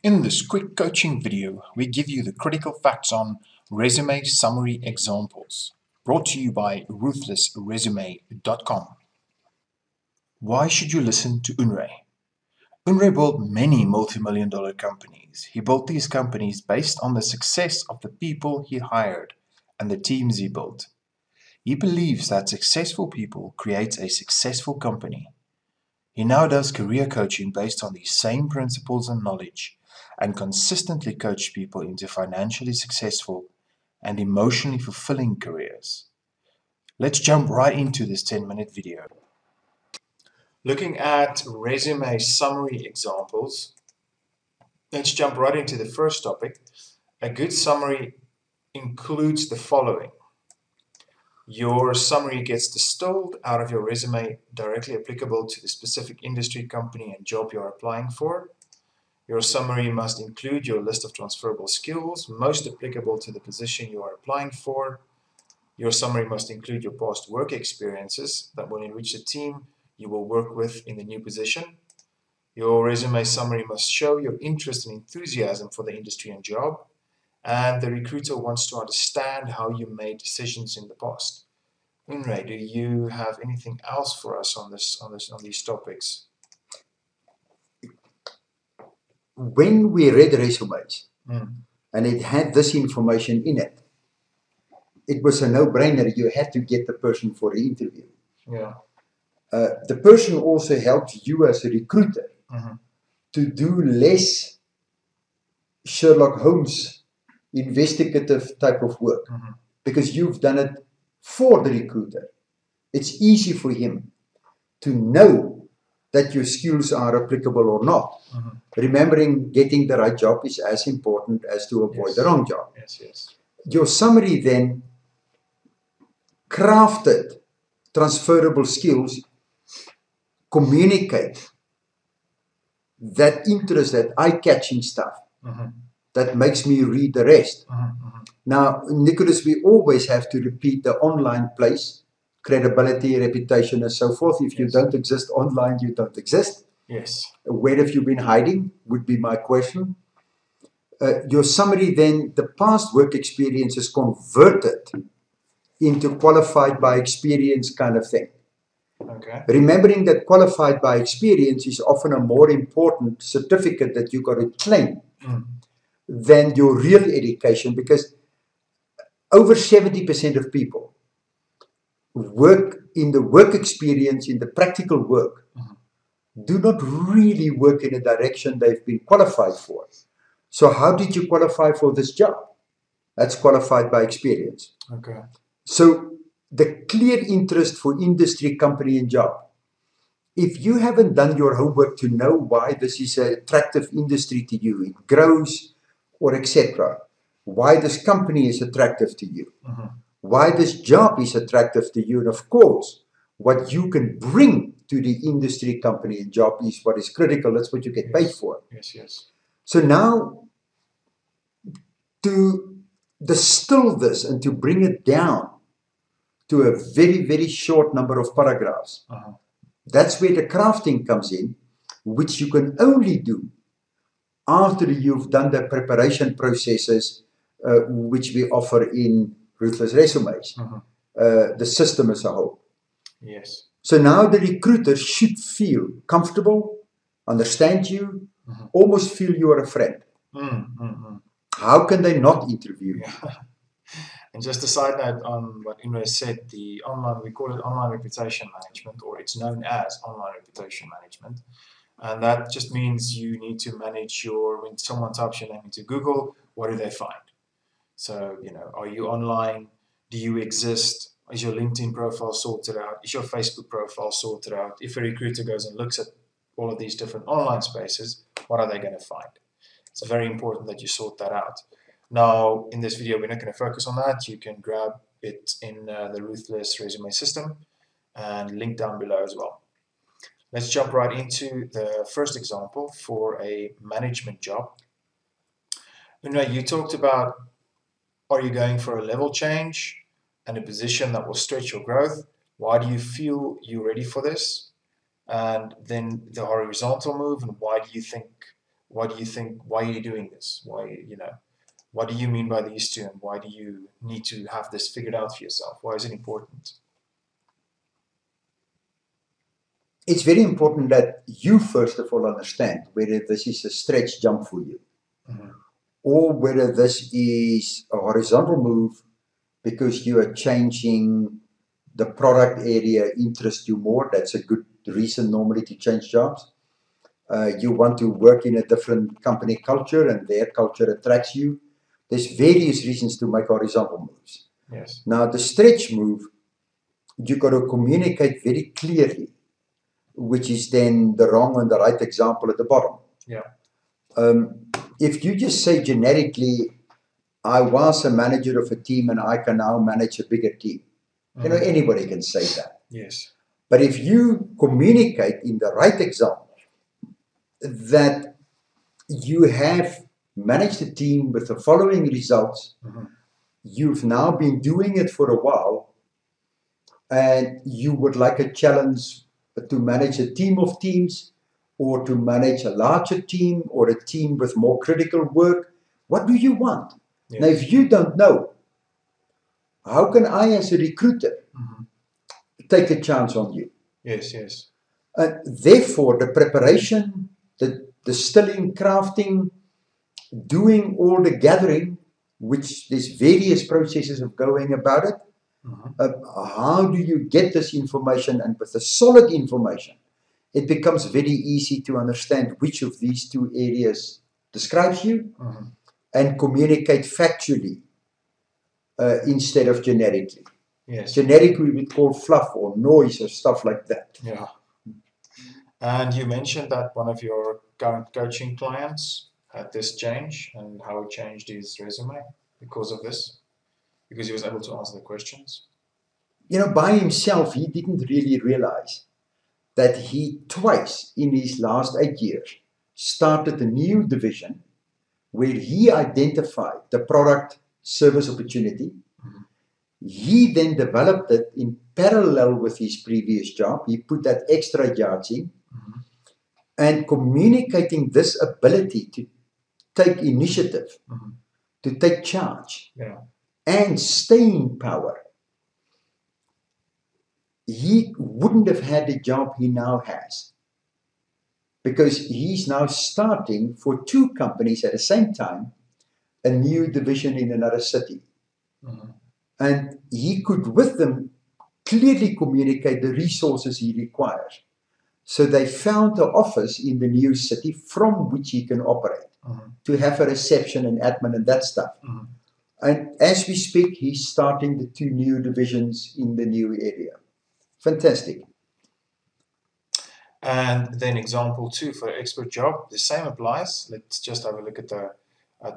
In this quick coaching video, we give you the critical facts on resume summary examples, brought to you by Ruthless Resume.com. Why should you listen to Unre? Unre built many multi-million-dollar companies. He built these companies based on the success of the people he hired and the teams he built. He believes that successful people create a successful company. He now does career coaching based on these same principles and knowledge, and consistently coach people into financially successful and emotionally fulfilling careers. Let's jump right into this 10-minute video. Looking at resume summary examples, let's jump right into the first topic. A good summary includes the following. Your summary gets distilled out of your resume directly applicable to the specific industry, company, and job you're applying for. Your summary must include your list of transferable skills most applicable to the position you are applying for. Your summary must include your past work experiences that will enrich the team you will work with in the new position. Your resume summary must show your interest and enthusiasm for the industry and job, and the recruiter wants to understand how you made decisions in the past. Unre, do you have anything else for us on these topics? When we read resumes and it had this information in it, it was a no-brainer. You had to get the person for the interview. Yeah. The person also helped you as a recruiter to do less Sherlock Holmes investigative type of work because you've done it for the recruiter. It's easy for him to know that your skills are applicable or not. Remembering getting the right job is as important as to avoid the wrong job. Yes. Your summary then crafted transferable skills, communicate that interest, that eye-catching stuff that makes me read the rest. Now, Nicholas, we always have to repeat the online place, credibility, reputation, and so forth. If you don't exist online, you don't exist. Yes. Where have you been hiding would be my question. Your summary then, the past work experience is converted into qualified by experience kind of thing. Okay. Remembering that qualified by experience is often a more important certificate that you got to claim than your real education, because over 70% of people work in the work experience, in the practical work, do not really work in a direction they've been qualified for. So how did you qualify for this job? That's qualified by experience. Okay. So the clear interest for industry, company, and job. If you haven't done your homework to know why this is an attractive industry to you, it grows, or etc., why this company is attractive to you, why this job is attractive to you, and of course, what you can bring to the industry, company, and job is what is critical. That's what you get paid for. Yes. So now, to distill this and to bring it down to a very, very short number of paragraphs, that's where the crafting comes in, which you can only do after you've done the preparation processes, which we offer in Ruthless Resumes, the system as a whole. Yes. So now the recruiter should feel comfortable, understand you, almost feel you are a friend. How can they not interview you? And just a side note on what Unre said, we call it online reputation management, or it's known as online reputation management. And that just means you need to manage when someone types your name into Google, what do they find? So, are you online? Do you exist? Is your LinkedIn profile sorted out? Is your Facebook profile sorted out? If a recruiter goes and looks at all of these different online spaces, what are they going to find? It's very important that you sort that out. Now, in this video, we're not going to focus on that. You can grab it in the Ruthless resume system and link down below as well. Let's jump right into the first example for a management job. You talked about, are you going for a level change and a position that will stretch your growth? Why do you feel you're ready for this? And then the horizontal move, and why do you think what do you think? Why are you doing this? Why, what do you mean by these two, and why do you need to have this figured out for yourself? Why is it important? It's very important that you first of all understand whether this is a stretch jump for you, or whether this is a horizontal move because you are changing the product area interests you more. That's a good reason normally to change jobs. You want to work in a different company culture and their culture attracts you. There's various reasons to make horizontal moves. Yes. Now, the stretch move, you've got to communicate very clearly, which is then the wrong and the right example at the bottom. Yeah. If you just say generically, I was a manager of a team and I can now manage a bigger team, anybody can say that. Yes. But if you communicate in the right example that you have managed a team with the following results, you've now been doing it for a while, and you would like a challenge to manage a team of teams, or to manage a larger team, or a team with more critical work. What do you want? Yes. Now, if you don't know, how can I, as a recruiter, take a chance on you? Yes, yes. Therefore, the preparation, the distilling, crafting, doing all the gathering, which there's various processes of going about it. How do you get this information? And with the solid information, it becomes very easy to understand which of these two areas describes you, and communicate factually instead of generically. Yes. Generic we would call fluff or noise or stuff like that. Yeah. And you mentioned that one of your current coaching clients had this change, and how it changed his resume because of this, because he was able to answer the questions. By himself, he didn't really realize that he twice in his last 8 years started a new division where he identified the product service opportunity. He then developed it in parallel with his previous job. He put that extra yards in, and communicating this ability to take initiative, to take charge, and staying power. He wouldn't have had the job he now has, because he's now starting for 2 companies at the same time, a new division in another city. And he could with them clearly communicate the resources he requires. So they found an office in the new city from which he can operate, to have a reception and admin and that stuff. And as we speak, he's starting the 2 new divisions in the new area. Fantastic. And then example 2 for expert job, the same applies. Let's just have a look at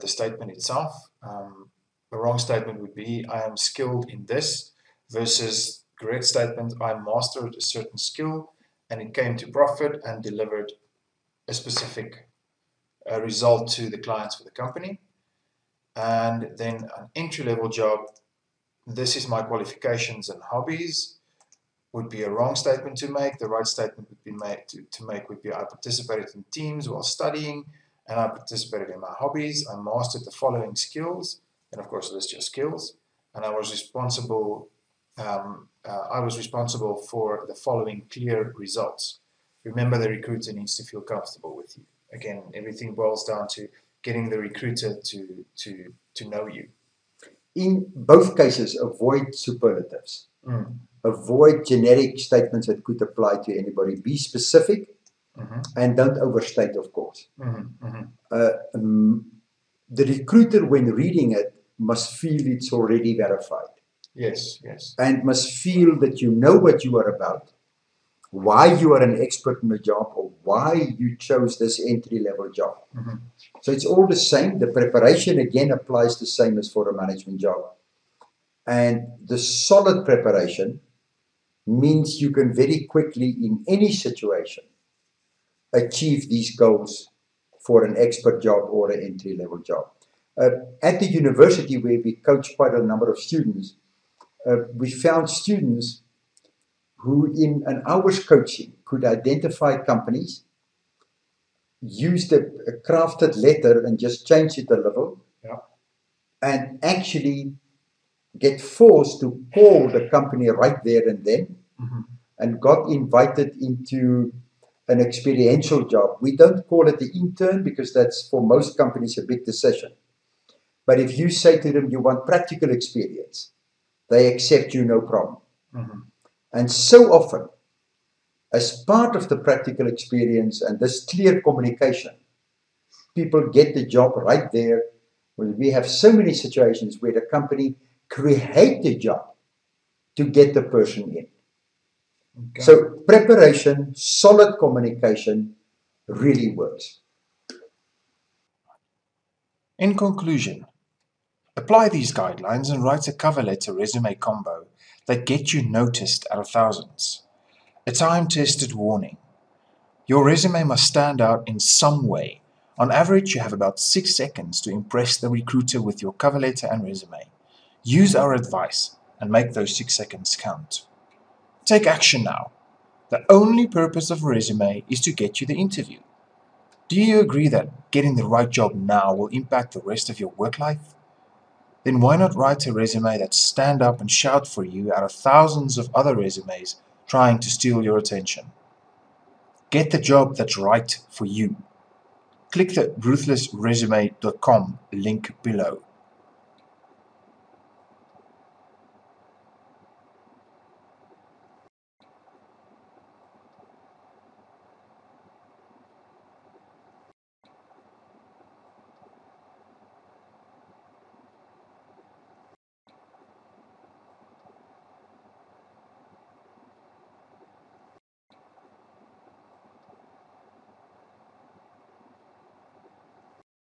the statement itself. The wrong statement would be, I am skilled in this, versus correct statement, I mastered a certain skill and it came to profit and delivered a specific result to the clients for the company. And then an entry-level job, this is my qualifications and hobbies, would be a wrong statement to make. The right statement would be made to make would be, I participated in teams while studying, and I participated in my hobbies. I mastered the following skills, and of course list your skills. And I was responsible for the following clear results. Remember, the recruiter needs to feel comfortable with you. Again, everything boils down to getting the recruiter to know you. In both cases, avoid superlatives. Avoid generic statements that could apply to anybody. Be specific, and don't overstate, of course. The recruiter, when reading it, must feel it's already verified. Yes, yes. And must feel that you know what you are about, why you are an expert in the job, or why you chose this entry-level job. So it's all the same. The preparation, again, applies the same as for a management job. And the solid preparation means you can very quickly, in any situation, achieve these goals for an expert job or an entry-level job. At the university, where we coach quite a number of students, we found students who in an hour's coaching could identify companies used a crafted letter and just changed it a little, Yeah. and actually get forced to call the company right there and then, and got invited into an experiential job. We don't call it the intern because that's for most companies a big decision. But if you say to them you want practical experience, they accept you no problem. And so often, as part of the practical experience and this clear communication, people get the job right there. We have so many situations where the company create the job to get the person in. Okay. So preparation, solid communication really works. In conclusion, apply these guidelines and write a cover letter resume combo that get you noticed out of thousands. A time-tested warning. Your resume must stand out in some way. On average, you have about 6 seconds to impress the recruiter with your cover letter and resume. Use our advice and make those 6 seconds count. Take action now. The only purpose of a resume is to get you the interview. Do you agree that getting the right job now will impact the rest of your work life? Then why not write a resume that stand up and shout for you out of thousands of other resumes trying to steal your attention? Get the job that's right for you. Click the Ruthless Resume.com link below.